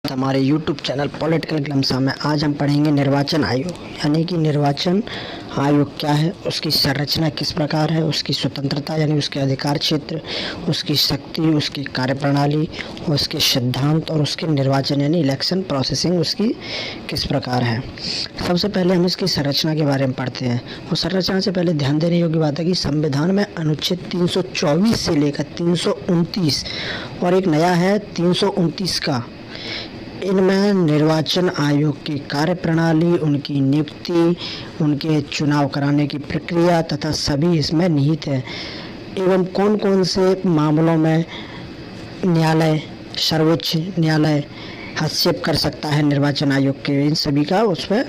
हमारे YouTube channel political ग्लम्सा में आज हम पढ़ेंगे निर्वाचन आयोग, यानी कि निर्वाचन आयोग क्या है, उसकी संरचना किस प्रकार है, उसकी स्वतंत्रता यानी उसके अधिकार क्षेत्र, उसकी शक्ति, उसकी कार्यप्रणाली, उसके सिद्धांत और उसके निर्वाचन यानी इलेक्शन प्रोसेसिंग उसकी किस प्रकार है। सबसे पहले हम इसकी संरचना के बारे में पढ़ते हैं। और संरचना से पहले ध्यान देने योग्य बात है कि संविधान में अनुच्छेद 324 से लेकर 329 और एक नया है 329 का, इनमें निर्वाचन आयोग की कार्यप्रणाली, उनकी नियुक्ति, उनके चुनाव कराने की प्रक्रिया तथा सभी इसमें निहित है। एवं कौन कौन से मामलों में न्यायालय, सर्वोच्च न्यायालय हस्तक्षेप कर सकता है निर्वाचन आयोग के, इन सभी का उसमें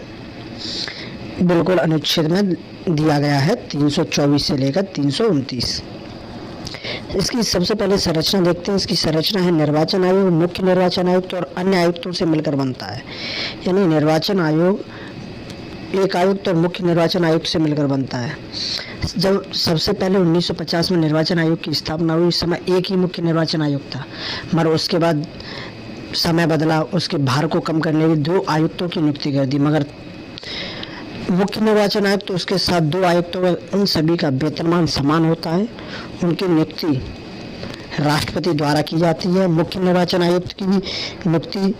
बिल्कुल अनुच्छेद में दिया गया है 324 से लेकर 329। इसकी सबसे पहले संरचना देखते हैं। इसकी संरचना है निर्वाचन आयोग मुख्य निर्वाचन आयुक्त और अन्य आयुक्तों से मिलकर बनता है। यानी निर्वाचन आयोग एक आयुक्त और मुख्य निर्वाचन आयुक्त से मिलकर बनता है। जब सबसे पहले 1950 में निर्वाचन आयोग की स्थापना हुई, इस समय एक ही मुख्य निर्वाचन आयुक्त था, मगर उसके बाद समय बदला, उसके भार को कम करने के लिए 2 आयुक्तों की नियुक्ति कर दी। मगर मुख्य निर्वाचन आयुक्त तो उसके साथ 2 आयुक्तों में उन सभी का वेतनमान समान होता है। उनकी नियुक्ति राष्ट्रपति द्वारा की जाती है। मुख्य निर्वाचन आयुक्त की भी नियुक्ति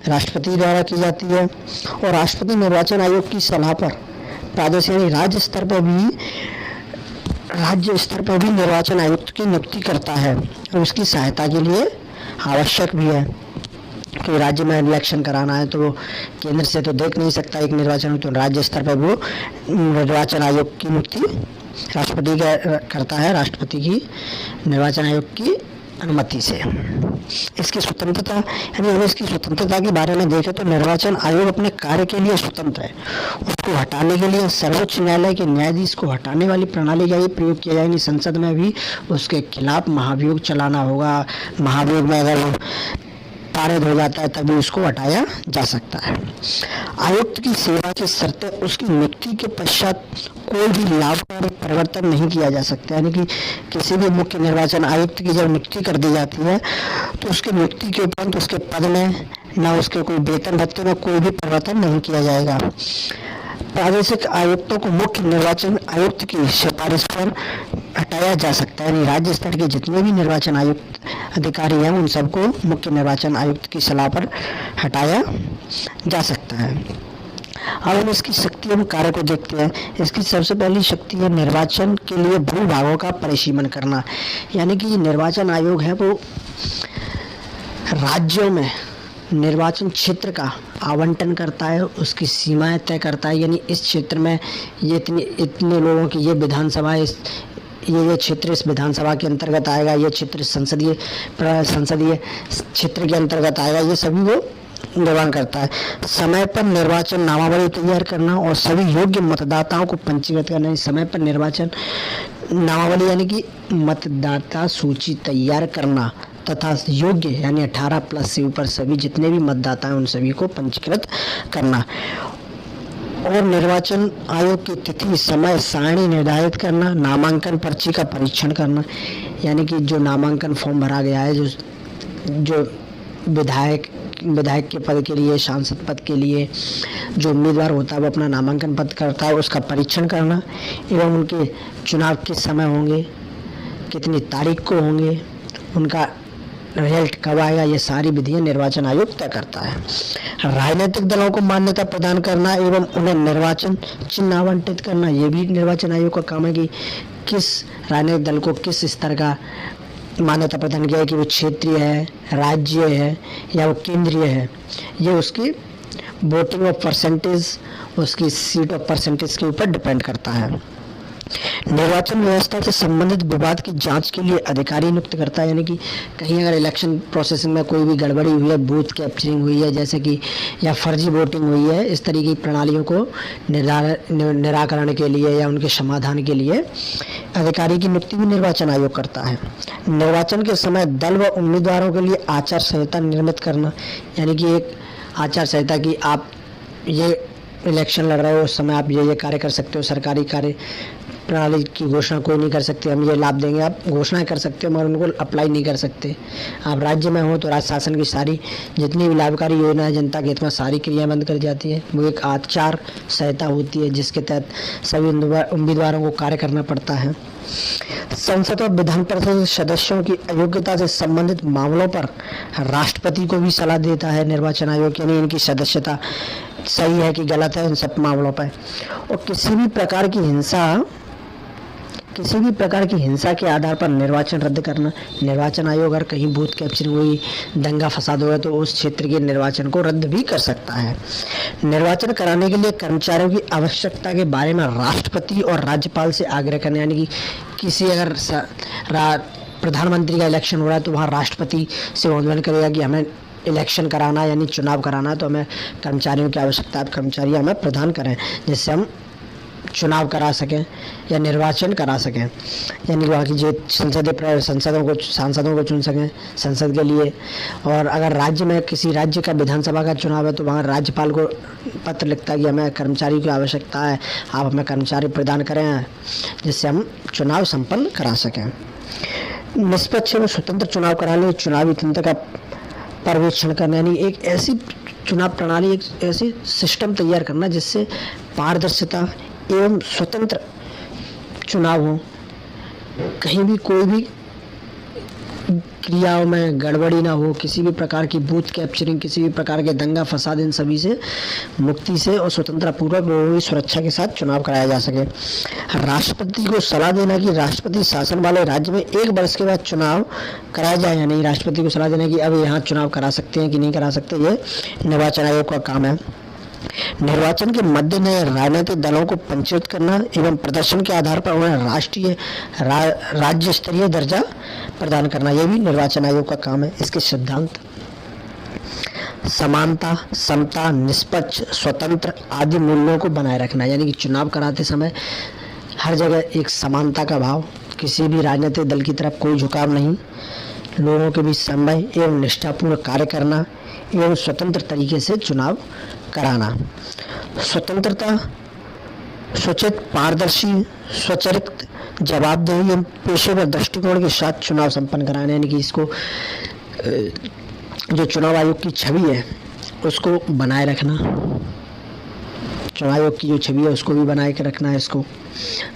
राष्ट्रपति द्वारा की जाती है और राष्ट्रपति निर्वाचन आयोग की सलाह पर प्रादेशिक यानी राज्य स्तर पर भी निर्वाचन आयुक्त की नियुक्ति करता है और उसकी सहायता के लिए आवश्यक भी है कि राज्य में इलेक्शन कराना है तो वो केंद्र से तो देख नहीं सकता एक निर्वाचन, तो राज्य स्तर पर वो निर्वाचन आयोग की नियुक्ति राष्ट्रपति करता है, राष्ट्रपति की निर्वाचन आयोग की अनुमति से। इसकी स्वतंत्रता यानी हम इसकी स्वतंत्रता के बारे में देखें तो निर्वाचन आयोग अपने कार्य के लिए स्वतंत्र है। उसको हटाने के लिए सर्वोच्च न्यायालय के न्यायाधीश को हटाने वाली प्रणाली का ही प्रयोग किया जाएगी। संसद में भी उसके खिलाफ महाभियोग चलाना होगा। महाभियोग में अगर वो पारित हो जाता है तभी उसको हटाया जा सकता है। आयुक्त की सेवा की शर्तें उसकी नियुक्ति के पश्चात कोई भी लाभकारी परिवर्तन नहीं किया जा सकता। यानी कि किसी भी मुख्य निर्वाचन आयुक्त की जब नियुक्ति कर दी जाती है तो उसकी नियुक्ति के उपरांत उसके पद में न उसके कोई वेतन भत्ते में कोई भी परिवर्तन नहीं किया जाएगा। प्रादेशिक आयुक्तों को मुख्य निर्वाचन आयुक्त की सिफारिश पर हटाया जा सकता है। यानी राज्य स्तर के जितने भी निर्वाचन आयुक्त अधिकारी हैं उन सबको मुख्य निर्वाचन आयुक्त की सलाह पर हटाया जा सकता है। अब हम इसकी शक्ति एवं कार्य को देखते हैं। इसकी सबसे पहली शक्ति है निर्वाचन के लिए भूभागों का परिसीमन करना। यानी कि निर्वाचन आयोग है वो राज्यों में निर्वाचन क्षेत्र का आवंटन करता है, उसकी सीमाएं तय करता है। यानी इस क्षेत्र में ये इतने लोगों की ये विधानसभा, ये क्षेत्र इस विधानसभा के अंतर्गत आएगा, ये क्षेत्र संसदीय क्षेत्र के अंतर्गत आएगा, ये सभी वो निर्माण करता है। समय पर निर्वाचन नामावली तैयार करना और सभी योग्य मतदाताओं को पंजीकृत करना। समय पर निर्वाचन नामावली यानी कि मतदाता सूची तैयार करना तथा योग्य यानी 18+ से ऊपर सभी जितने भी मतदाता हैं उन सभी को पंजीकृत करना और निर्वाचन आयोग की तिथि, समय, सारणी निर्धारित करना। नामांकन पर्ची का परीक्षण करना। यानी कि जो नामांकन फॉर्म भरा गया है, जो विधायक के पद के लिए, सांसद पद के लिए जो उम्मीदवार होता है वो अपना नामांकन पत्र करता है, उसका परीक्षण करना एवं उनके चुनाव किस समय होंगे, कितनी तारीख को होंगे, उनका रिजल्ट कब आएगा, ये सारी विधियां निर्वाचन आयोग तय करता है। राजनीतिक दलों को मान्यता प्रदान करना एवं उन्हें निर्वाचन चिन्ह आवंटित करना, ये भी निर्वाचन आयोग का काम है कि किस राजनीतिक दल को किस स्तर का मान्यता प्रदान किया है, कि वो क्षेत्रीय है, राज्य है या वो केंद्रीय है। ये उसकी वोटिंग ऑफ परसेंटेज, उसकी सीट ऑफ परसेंटेज के ऊपर डिपेंड करता है। निर्वाचन व्यवस्था से संबंधित विवाद की जांच के लिए अधिकारी नियुक्त करता है। यानी कि कहीं अगर इलेक्शन प्रोसेसिंग में कोई भी गड़बड़ी हुई है, बूथ कैप्चरिंग हुई है जैसे कि, या फर्जी वोटिंग हुई है, इस तरीके की प्रणालियों को निराकरण के लिए या उनके समाधान के लिए अधिकारी की नियुक्ति भी निर्वाचन आयोग करता है। निर्वाचन के समय दल व उम्मीदवारों के लिए आचार संहिता निर्मित करना। यानी कि एक आचार संहिता की आप ये इलेक्शन लड़ रहे हो उस समय आप ये कार्य कर सकते हो, सरकारी कार्य प्रणाली की घोषणा कोई नहीं कर सकते, हम ये लाभ देंगे, आप घोषणाएं कर सकते हो मगर उनको अप्लाई नहीं कर सकते। आप राज्य में हो तो राज्य शासन की सारी जितनी भी लाभकारी योजना है जनता के हित में सारी क्रियाएं बंद कर जाती है। वो एक आचार संहिता होती है जिसके तहत सभी उम्मीदवारों को कार्य करना पड़ता है। संसद और विधान परिषद सदस्यों की अयोग्यता से संबंधित मामलों पर राष्ट्रपति को भी सलाह देता है निर्वाचन आयोग, यानी इनकी सदस्यता सही है कि गलत है इन सब मामलों पर। और किसी भी प्रकार की हिंसा के आधार पर निर्वाचन रद्द करना, निर्वाचन आयोग अगर कहीं बूथ कैप्चरिंग हुई, दंगा फसाद हुआ तो उस क्षेत्र के निर्वाचन को रद्द भी कर सकता है। निर्वाचन कराने के लिए कर्मचारियों की आवश्यकता के बारे में राष्ट्रपति और राज्यपाल से आग्रह करना, यानी कि किसी अगर प्रधानमंत्री का इलेक्शन हो रहा है तो वहाँ राष्ट्रपति से अनुरोध करेगा कि हमें इलेक्शन कराना यानी चुनाव कराना, तो हमें कर्मचारियों की आवश्यकता है, कर्मचारी हमें प्रदान करें जिससे हम चुनाव करा सकें या निर्वाचन करा सकें, यानी वहाँ की जो सांसदों को चुन सकें संसद के लिए। और अगर राज्य में किसी राज्य का विधानसभा का चुनाव है तो वहाँ राज्यपाल को पत्र लिखता है कि हमें कर्मचारी की आवश्यकता है, आप हमें कर्मचारी प्रदान करें जिससे हम चुनाव संपन्न करा सकें। निष्पक्ष एवं स्वतंत्र चुनाव कराने, चुनावी तंत्र का पर्यवेक्षण करना, यानी एक ऐसी चुनाव प्रणाली, एक ऐसी सिस्टम तैयार करना जिससे पारदर्शिता एवं स्वतंत्र चुनाव हो, कहीं भी कोई भी क्रियाओं में गड़बड़ी ना हो, किसी भी प्रकार की बूथ कैप्चरिंग, किसी भी प्रकार के दंगा फसाद, इन सभी से मुक्ति से और स्वतंत्रतापूर्वक लोगों की सुरक्षा के साथ चुनाव कराया जा सके। राष्ट्रपति को सलाह देना कि राष्ट्रपति शासन वाले राज्य में 1 वर्ष के बाद चुनाव कराया जाए या नहीं, राष्ट्रपति को सलाह देना कि अब यहाँ चुनाव करा सकते हैं कि नहीं करा सकते, ये निर्वाचन आयोग का काम है। निर्वाचन के मद्देनजर राजनीतिक दलों को पंजीकृत करना एवं प्रदर्शन के आधार पर उन्हें राष्ट्रीय राज्य स्तरीय दर्जा प्रदान करना, यह भी निर्वाचन आयोग का काम है। इसके सिद्धांत समानता, समता, निष्पक्ष, स्वतंत्र आदि मूल्यों को बनाए रखना, यानी कि चुनाव कराते समय हर जगह एक समानता का भाव, किसी भी राजनीतिक दल की तरफ कोई झुकाव नहीं, लोगों के बीच समय एवं निष्ठापूर्ण कार्य करना एवं स्वतंत्र तरीके से चुनाव कराना। स्वतंत्रता, स्वचित, पारदर्शी, स्वचालित, जवाबदेही एवं पेशेवर दृष्टिकोण के साथ चुनाव संपन्न कराना, यानी कि इसको जो चुनाव आयोग की छवि है उसको बनाए रखना, चुनाव आयोग की जो छवि है उसको भी बनाए के रखना है,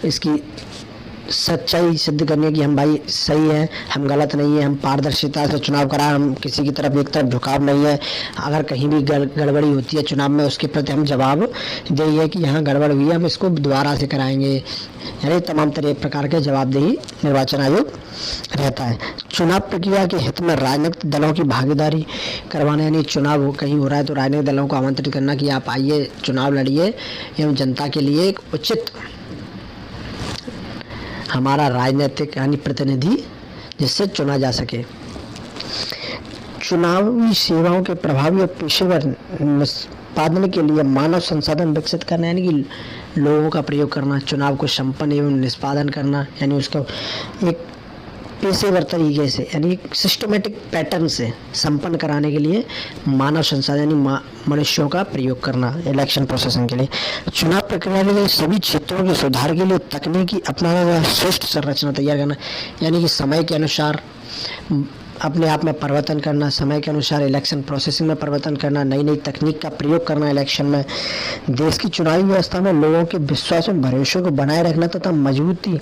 इसकी सच्चाई सिद्ध करने की हम भाई सही है, हम गलत नहीं है, हम पारदर्शिता से चुनाव करा, हम किसी की तरफ एक तरफ झुकाव नहीं है, अगर कहीं भी गड़बड़ी होती है चुनाव में उसके प्रति हम जवाब देंगे कि यहाँ गड़बड़ हुई है, हम इसको दोबारा से कराएंगे, यानी तमाम तरह प्रकार के जवाबदेही निर्वाचन आयोग रहता है। चुनाव प्रक्रिया के हित में राजनीतिक दलों की भागीदारी करवाना, यानी चुनाव कहीं हो रहा है तो राजनीतिक दलों को आमंत्रित करना कि आप आइए चुनाव लड़िए एवं जनता के लिए एक उचित हमारा राजनीतिक यानी प्रतिनिधि जिससे चुना जा सके। चुनावी सेवाओं के प्रभावी और पेशेवर निष्पादन के लिए मानव संसाधन विकसित करना, यानी कि लोगों का प्रयोग करना, चुनाव को संपन्न एवं निष्पादन करना, यानी उसको एक पेशेवर तरीके से यानी सिस्टमेटिक पैटर्न से संपन्न कराने के लिए मानव संसाधन यानी मनुष्यों का प्रयोग करना इलेक्शन प्रोसेसिंग के लिए। चुनाव प्रक्रिया के लिए सभी क्षेत्रों के सुधार के लिए तकनीकी अपनाने वाला श्रेष्ठ संरचना तैयार करना, यानी कि समय के अनुसार अपने आप में परिवर्तन करना, समय के अनुसार इलेक्शन प्रोसेसिंग में परिवर्तन करना, नई नई तकनीक का प्रयोग करना इलेक्शन में। देश की चुनावी व्यवस्था में लोगों के विश्वास और भरोसे को बनाए रखना तथा मजबूती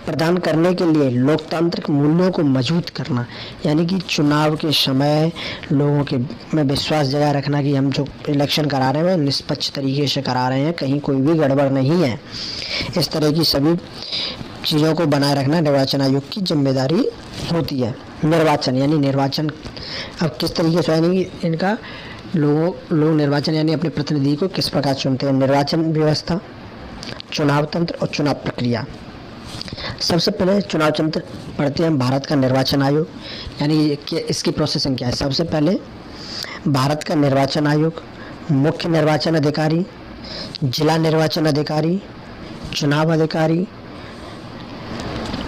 प्रदान करने के लिए लोकतांत्रिक मूल्यों को मजबूत करना, यानी कि चुनाव के समय लोगों के में विश्वास जगा रखना कि हम जो इलेक्शन करा रहे हैं निष्पक्ष तरीके से करा रहे हैं, कहीं कोई भी गड़बड़ नहीं है। इस तरह की सभी चीज़ों को बनाए रखना निर्वाचन आयोग की जिम्मेदारी होती है। निर्वाचन यानी निर्वाचन अब किस तरीके से, यानी इनका लोग निर्वाचन यानी अपने प्रतिनिधि को किस प्रकार चुनते हैं। निर्वाचन व्यवस्था, चुनाव तंत्र और चुनाव प्रक्रिया। सबसे पहले चुनाव तंत्र पढ़ते हैं भारत का निर्वाचन आयोग, यानी कि इसकी प्रोसेसिंग क्या है। सबसे पहले भारत का निर्वाचन आयोग मुख्य निर्वाचन अधिकारी, जिला निर्वाचन अधिकारी, चुनाव अधिकारी,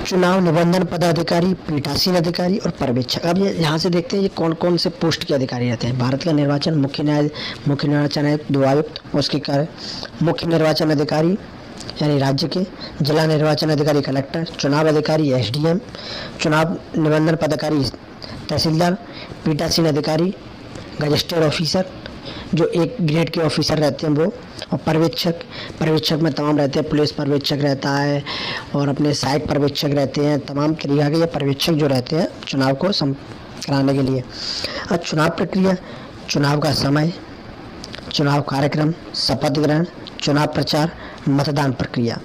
चुनाव निबंधन पदाधिकारी, पीठासीन अधिकारी और पर्यवेक्षक। अब ये यहाँ से देखते हैं ये कौन कौन से पोस्ट के अधिकारी रहते हैं। भारत का निर्वाचन मुख्य निर्वाचन आयुक्त, 2 आयुक्त, उसके कार्य मुख्य निर्वाचन अधिकारी यानी राज्य के, जिला निर्वाचन अधिकारी कलेक्टर, चुनाव अधिकारी एसडीएम, चुनाव निबंधन पदाधिकारी तहसीलदार, पीठासीन अधिकारी, गजेस्टेड ऑफिसर जो एक ग्रेड के ऑफिसर रहते हैं वो, और पर्यवेक्षक में तमाम रहते हैं, पुलिस पर्यवेक्षक रहता है और अपने सहायक पर्यवेक्षक रहते हैं। तमाम तरीका के ये पर्यवेक्षक जो रहते हैं चुनाव को कराने के लिए। अब चुनाव प्रक्रिया, चुनाव का समय, चुनाव कार्यक्रम, शपथ ग्रहण, चुनाव प्रचार, मतदान प्रक्रिया,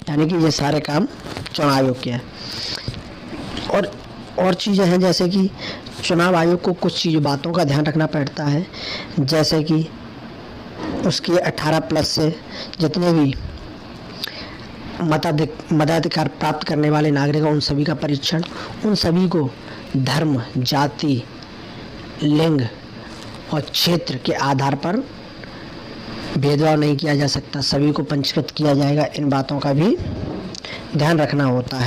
यानी कि ये सारे काम चुनाव आयोग के हैं। और चीज़ें हैं जैसे कि चुनाव आयोग को कुछ बातों का ध्यान रखना पड़ता है, जैसे कि उसके 18+ से जितने भी मताधिकार प्राप्त करने वाले नागरिक हैं उन सभी का परीक्षण, उन सभी को धर्म, जाति, लिंग और क्षेत्र के आधार पर भेदभाव नहीं किया जा सकता, सभी को पंजीकृत किया जाएगा। इन बातों का भी ध्यान रखना होता है।